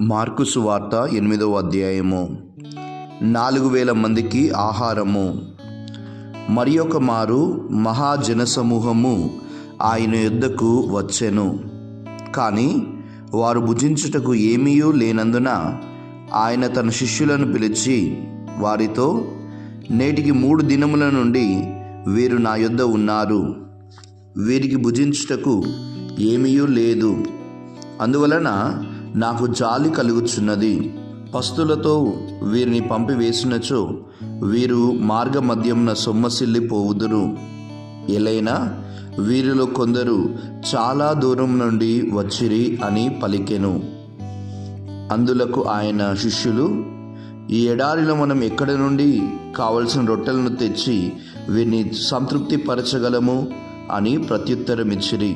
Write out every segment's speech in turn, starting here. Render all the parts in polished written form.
Mark సువార్త 8వ అధ్యాయము. 4000 మందికి ఆహారము. మరి ఒక మారు మహాజనసమూహము ఆయన యొద్దకు వచ్చెను. కానీ వారు భుజించుటకు ఏమీ లేనందున ఆయన తన శిష్యులను పిలిచి వారితో, నేటికి 3 దినముల నుండి వీరు నా యొద్ద ఉన్నారు. వీరికి భుజించుటకు ఏమీ లేదు. అందువలన నాకు జాలి కలుగుచున్నది. పస్తులతో వీరిని పంపివేసినచో వీరు మార్గ మధ్యమున సొమ్మసిల్లిపోవుదురు. ఎలైనా వీరిలో కొందరు చాలా దూరం నుండి వచ్చిరి అని పలికెను. అందులకు ఆయన శిష్యులు, ఈ ఎడారిలో మనం ఎక్కడి నుండి కావలసిన రొట్టెలను తెచ్చి వీరిని సంతృప్తి పరచగలము అని ప్రత్యుత్తరమిచ్చిరి.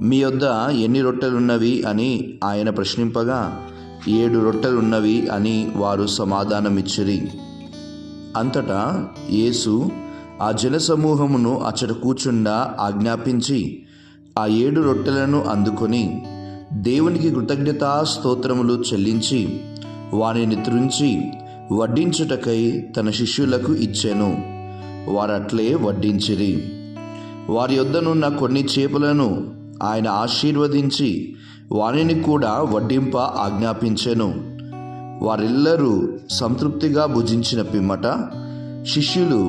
మీ యొద్ద ఎన్ని రొట్టెలున్నవి అని ఆయన ప్రశ్నింపగా 7 రొట్టెలున్నవి అని వారు సమాధానమిచ్చిరి. అంతటా యేసు ఆ జనసమూహమును అచ్చట కూర్చుండా ఆజ్ఞాపించి ఆ 7 రొట్టెలను అందుకొని దేవునికి కృతజ్ఞతా స్తోత్రములు చెల్లించి వానిని త్రుంచి వడ్డించుటకై తన శిష్యులకు ఇచ్చెను. వారట్లే వడ్డించిరి. వారి యొద్దనున్న కొన్ని చేపలను ఆయన ఆశీర్వదించి వానిని కూడా వడ్డింప ఆజ్ఞాపించెను. వారెల్లరూ సంతృప్తిగా భుజించిన పిమ్మట శిష్యులు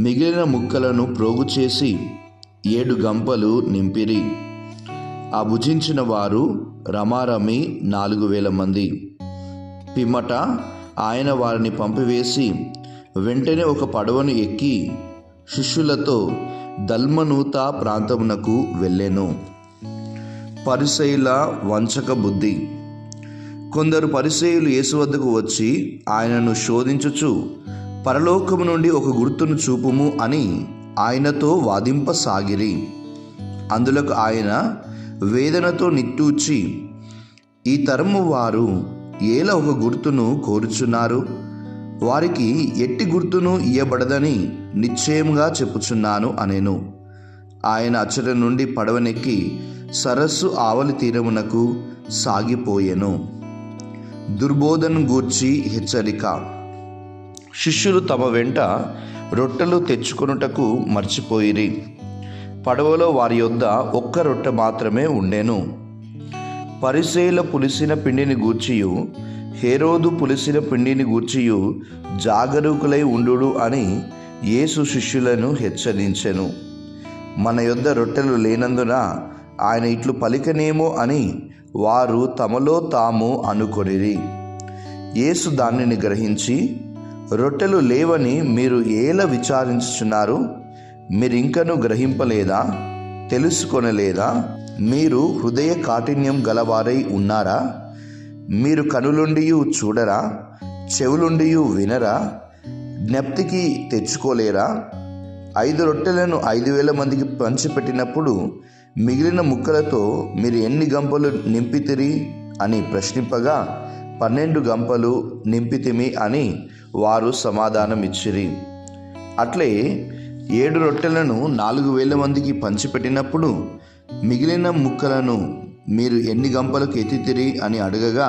మిగిలిన ముక్కలను ప్రోగు చేసి 7 గంపలు నింపిరి. ఆ భుజించిన వారు రమారమి 4000 మంది. పిమ్మట ఆయన వారిని పంపివేసి వెంటనే ఒక పడవను ఎక్కి శిష్యులతో దల్మనూత ప్రాంతమునకు వెళ్ళెను. పరిసయ్యుల వంచక బుద్ధి. కొందరు పరిసయ్యులు యేసు వద్దకు వచ్చి ఆయనను శోధించుచు, పరలోకము నుండి ఒక గుర్తును చూపుము అని ఆయనతో వాదింపసాగిరి. అందులకు ఆయన వేదనతో నిట్టూర్చి, ఈ తరము వారు ఏలా ఒక గుర్తును కోరుచున్నారు? వారికి ఎట్టి గుర్తును ఇయ్యబడదని నిశ్చయముగా చెప్పుచున్నాను అనెను. ఆయన అచ్చట నుండి పడవనెక్కి సరస్సు ఆవలి తీరమునకు సాగిపోయెను. దుర్బోధను గూర్చి హెచ్చరిక. శిష్యులు తమ వెంట రొట్టెలు తెచ్చుకొనుటకు మర్చిపోయిరి. పడవలో వారి యొద్ద 1 రొట్టె మాత్రమే ఉండెను. పరిసయ్యుల పులిసిన పిండిని గూర్చియు హేరోదు పులిసిన పిండిని గూర్చియు జాగరూకులై ఉండు అని యేసు శిష్యులను హెచ్చరించెను. మన యొద్ద రొట్టెలు లేనందున ఆయన ఇట్లు పలికనేమో అని వారు తమలో తాము అనుకొనిరి. యేసు దానిని గ్రహించి, రొట్టెలు లేవని మీరు ఏలా విచారించుచున్నారు? మీరింకనూ గ్రహింపలేదా? తెలుసుకొనలేదా? మీరు హృదయ కాఠిన్యం గలవారై ఉన్నారా? మీరు కనులుండియు చూడరా? చెవులుండియు వినరా? జ్ఞప్తికి తెచ్చుకోలేరా? 5 రొట్టెలను 5000 మందికి పంచిపెట్టినప్పుడు మిగిలిన ముక్కలతో మీరు ఎన్ని గంపలు నింపితిరి అని ప్రశ్నింపగా 12 గంపలు నింపితిమి అని వారు సమాధానమిచ్చిరి. అట్లే 7 రొట్టెలను 4000 మందికి పంచిపెట్టినప్పుడు మిగిలిన ముక్కలను మీరు ఎన్ని గంపలకు ఎత్తితిరి అని అడగగా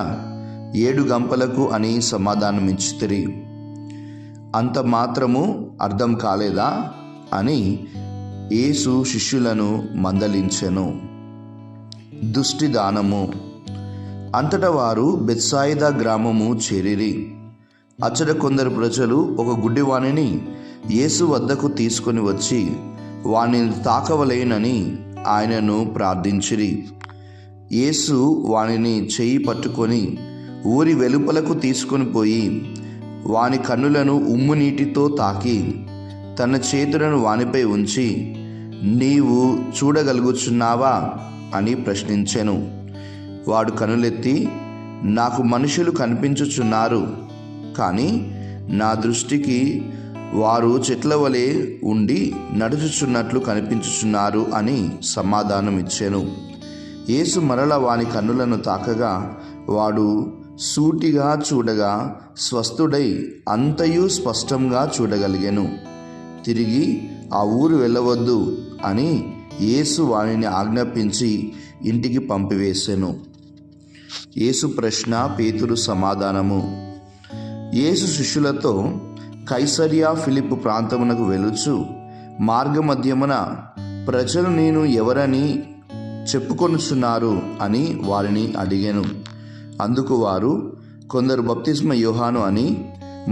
7 గంపలకు అని సమాధానమిచ్చితిరి. అంత మాత్రము అర్థం కాలేదా అని యేసు శిష్యులను మందలించెను. దుష్టి దానము. అంతటా వారు బెత్సాయిదా గ్రామము చేరిరి. అచ్చట కొందరు ప్రజలు ఒక గుడ్డివాణిని యేసు వద్దకు తీసుకొని వచ్చి వానిని తాకవలేనని ఆయనను ప్రార్థించిరి. యేసు వానిని చెయ్యి పట్టుకొని ఊరి వెలుపలకు తీసుకొని పోయి వాని కన్నులను ఉమ్ము నీటితో తాకి తన చేతులను వానిపై ఉంచి, నీవు చూడగలుగుచున్నావా అని ప్రశ్నించెను. వాడు కనులెత్తి, నాకు మనుషులు కనిపించుచున్నారు, కానీ నా దృష్టికి వారు చెట్ల వలె ఉండి నడుచుచున్నట్లు కనిపించుచున్నారు అని సమాధానమిచ్చెను. యేసు మరల వాని కన్నులను తాకగా వాడు సూటిగా చూడగా స్వస్థుడై అంతయు స్పష్టంగా చూడగలిగెను. తిరిగి ఆ ఊరు వెళ్ళవద్దు అని యేసు వానిని ఆజ్ఞాపించి ఇంటికి పంపివేసెను. యేసు ప్రశ్న, పేతురు సమాధానము. యేసు శిష్యులతో కైసరియా ఫిలిప్పు ప్రాంతమునకు వెలుచు మార్గమధ్యమున ప్రజలు నేను ఎవరని చెప్పుకొనుచున్నారు అని వారిని అడిగాను. అందుకు వారు, కొందరు బప్తిస్మ యోహాను అని,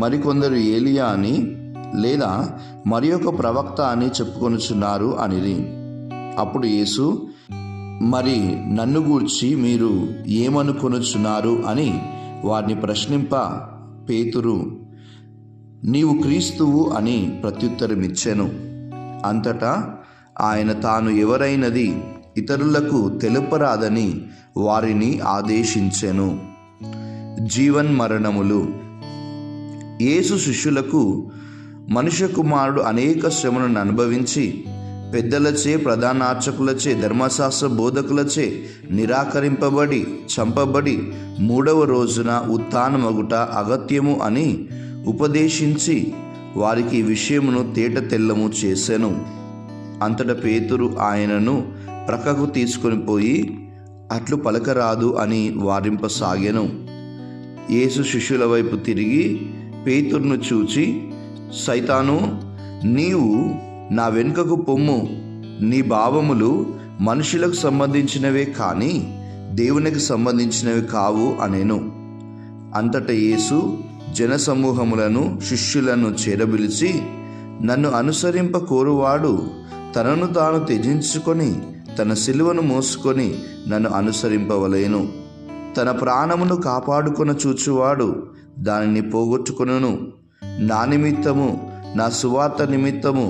మరికొందరు ఏలియా అని, లేదా మరి ఒక ప్రవక్త అని చెప్పుకొనుచున్నారు అనిరి. అప్పుడు యేసు, మరి నన్ను గూర్చి మీరు ఏమనుకొనుచున్నారు అని వారిని ప్రశ్నింప, పేతురు, నీవు క్రీస్తువు అని ప్రత్యుత్తరమిచ్చెను. అంతటా ఆయన తాను ఎవరైనది ఇతరులకు తెలుపరాదని వారిని ఆదేశించెను. జీవన్మరణములు. యేసు శిష్యులకు మనుష్య కుమారుడు అనేక శ్రమలను అనుభవించి పెద్దలచే, ప్రధానార్చకులచే, ధర్మశాస్త్ర బోధకులచే నిరాకరింపబడి చంపబడి 3వ రోజున ఉత్థానమగుట అగత్యము అని ఉపదేశించి వారికి ఈ విషయమును తేట తెల్లము చేసెను. అంతటా పేతురు ఆయనను ప్రక్కకు తీసుకొని పోయి, అట్లు పలకరాదు అని వారింపసాగెను. యేసు శిష్యుల వైపు తిరిగి పేతురును చూచి, సైతాను, నీవు నా వెనుకకు పొమ్ము, నీ భావములు మనుషులకు సంబంధించినవే కానీ దేవునికి సంబంధించినవి కావు అనెను. అంతటా యేసు జనసమూహములను, శిష్యులను చేరబిలిచి, నన్ను అనుసరింప కోరువాడు తనను తాను త్యజించుకొని తన సిలువను మోసుకొని నన్ను అనుసరింపవలేను. తన ప్రాణమును కాపాడుకొన చూచువాడు దానిని పోగొట్టుకొనును. నా నిమిత్తము, నా సువార్త నిమిత్తము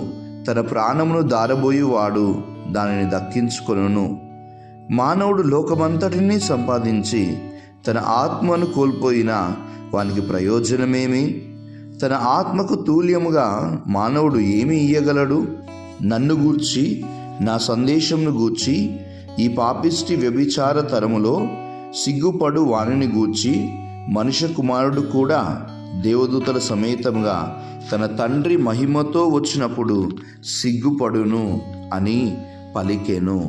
తన ప్రాణమును దారబోయువాడు దానిని దక్కించుకొనును. మానవుడు లోకమంతటినీ సంపాదించి తన ఆత్మను కోల్పోయినా వానికి ప్రయోజనమేమి? తన ఆత్మకు తూల్యముగా మానవుడు ఏమి ఇయ్యగలడు? నన్ను గూర్చి, నా సందేశంను గూర్చి ఈ పాపిష్టి వ్యభిచార తరములో సిగ్గుపడు వానిని గూర్చి మనుష్య కుమారుడు కూడా దేవదూతల సమేతంగా తన తండ్రి మహిమతో వచ్చినప్పుడు సిగ్గుపడును అని పలికెను.